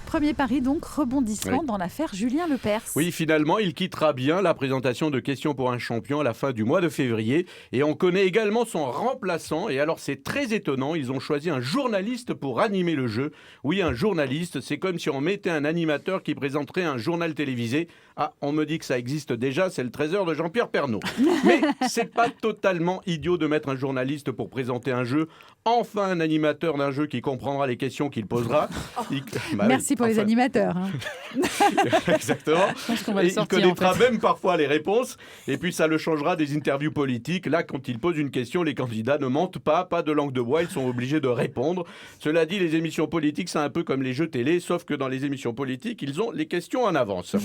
premier pari donc, rebondissement Oui. dans l'affaire Julien Lepers. Oui, finalement, il quittera bien la présentation de Questions pour un champion à la fin du mois de février. Et on connaît également son remplaçant. Et alors, c'est très étonnant, ils ont choisi un journaliste pour animer le jeu. Oui, un journaliste, c'est comme si on mettait un animateur qui présenterait un journal télévisé. Ah, on me dit que ça existe déjà, c'est le Trésor de Jean-Pierre Pernaut. Mais c'est pas totalement idiot de mettre un journaliste pour présenter un jeu. Enfin, un animateur d'un jeu qui comprendra les questions qu'il posera. Merci pour les animateurs. Hein. Exactement. Va Et sortir, il connaîtra en fait. même parfois les réponses. Et puis ça le changera des interviews politiques. Là, quand il pose une question, les candidats ne mentent pas de langue de bois, ils sont obligés de répondre. Cela dit, les émissions politiques, c'est un peu comme les jeux télé, sauf que dans les émissions politiques, ils ont les questions en avance.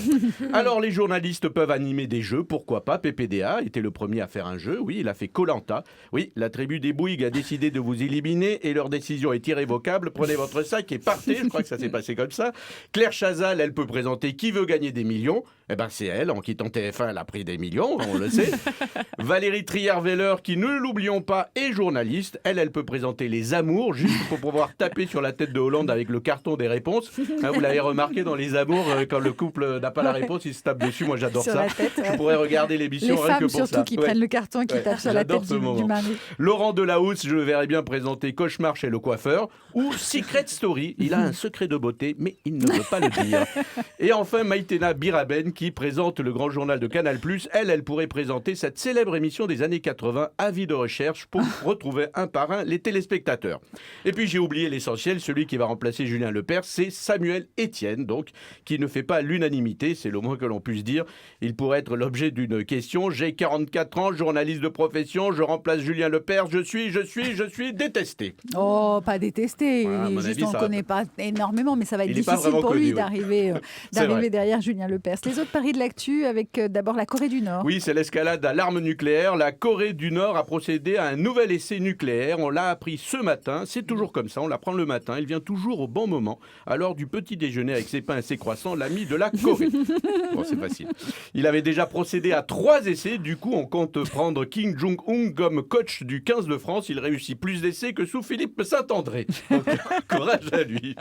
Alors les journalistes peuvent animer des jeux, pourquoi pas. PPDA était le premier à faire un jeu. Oui, il a fait Koh-Lanta. Oui, la tribu des Bouygues a décidé de vous éliminer et leur décision est irrévocable. Prenez votre sac et partez. Je crois que ça s'est passé comme ça. Claire Chazal, elle peut présenter Qui veut gagner des millions. Eh ben c'est elle, en quittant TF1, elle a pris des millions, on le sait. Valérie Trierweiler, qui, ne l'oublions pas, est journaliste. Elle peut présenter Les Amours, juste pour pouvoir taper sur la tête de Hollande avec le carton des réponses. Hein, vous l'avez remarqué dans Les Amours, quand le couple n'a pas la réponse, il se tape dessus. Moi, j'adore Sur ça. la tête, ouais. Je pourrais regarder l'émission Les rien que femmes pour ça. surtout qui prennent le carton et qui tapent sur la j'adore tête ce du moment. mari. Laurent Delahousse, je le verrais bien présenter Cauchemar chez le coiffeur. Ou Secret Story, il a un secret de beauté, mais il ne veut pas le dire. Et enfin, Maïtena Biraben, qui présente le grand journal de Canal+. Elle pourrait présenter cette célèbre émission des années 80, Avis de recherche, pour retrouver un par un les téléspectateurs. Et puis j'ai oublié l'essentiel, celui qui va remplacer Julien Lepers, c'est Samuel Etienne, donc, qui ne fait pas l'unanimité, c'est le moins que l'on puisse dire. Il pourrait être l'objet d'une question. J'ai 44 ans, journaliste de profession, je remplace Julien Lepers, je suis détesté. Oh, pas détesté. Voilà, à mon Juste, avis, on ne ça connaît pas énormément, mais ça va être Il est pas difficile vraiment pour connu, lui oui. d'arriver vrai. derrière Julien Lepers. Les autres paris de l'actu avec d'abord la Corée du Nord. Oui, c'est l'escalade à l'arme nucléaire. La Corée du Nord a procédé à un nouvel essai nucléaire. On l'a appris ce matin. C'est toujours comme ça, on l'apprend le matin. Il vient toujours au bon moment. À l'heure du petit déjeuner avec ses pains et ses croissants, l'ami de la Corée. Bon, c'est facile. Il avait déjà procédé à 3 essais. Du coup, on compte prendre Kim Jong-un comme coach du 15 de France. Il réussit plus d'essais que sous Philippe Saint-André. Donc, courage à lui.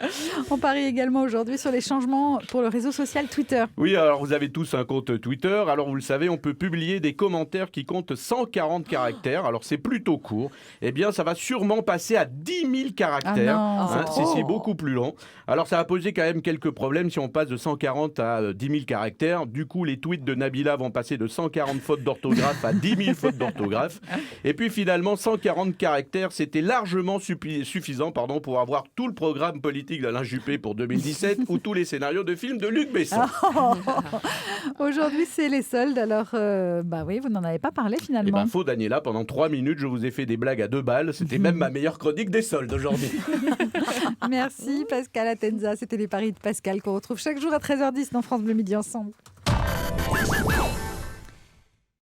On parie également aujourd'hui sur les changements pour le réseau social Twitter. Oui, alors vous avez tous un compte Twitter. Alors vous le savez, on peut publier des commentaires qui comptent 140 caractères. Alors c'est plutôt court. Eh bien, ça va sûrement passer à 10 000 caractères. Ah non, c'est trop. C'est beaucoup plus long. Alors ça va poser quand même quelques problèmes si on passe de 140 à 10 000 caractères. Du coup, les tweets de Nabila vont passer de 140 fautes d'orthographe à 10 000 fautes d'orthographe. Et puis finalement, 140 caractères, c'était largement suffisant pour avoir tout le programme politique d'Alain Juppé pour 2017 ou tous les scénarios de films de Luc Besson. Aujourd'hui, c'est les soldes. Alors, oui, vous n'en avez pas parlé Eh finalement. ben, faux Daniela, pendant 3 minutes, je vous ai fait des blagues à 2 balles. C'était même ma meilleure chronique des soldes aujourd'hui. Merci Pascal Atenza. C'était les paris de Pascal qu'on retrouve chaque jour à 13h10 dans France Bleu Midi ensemble.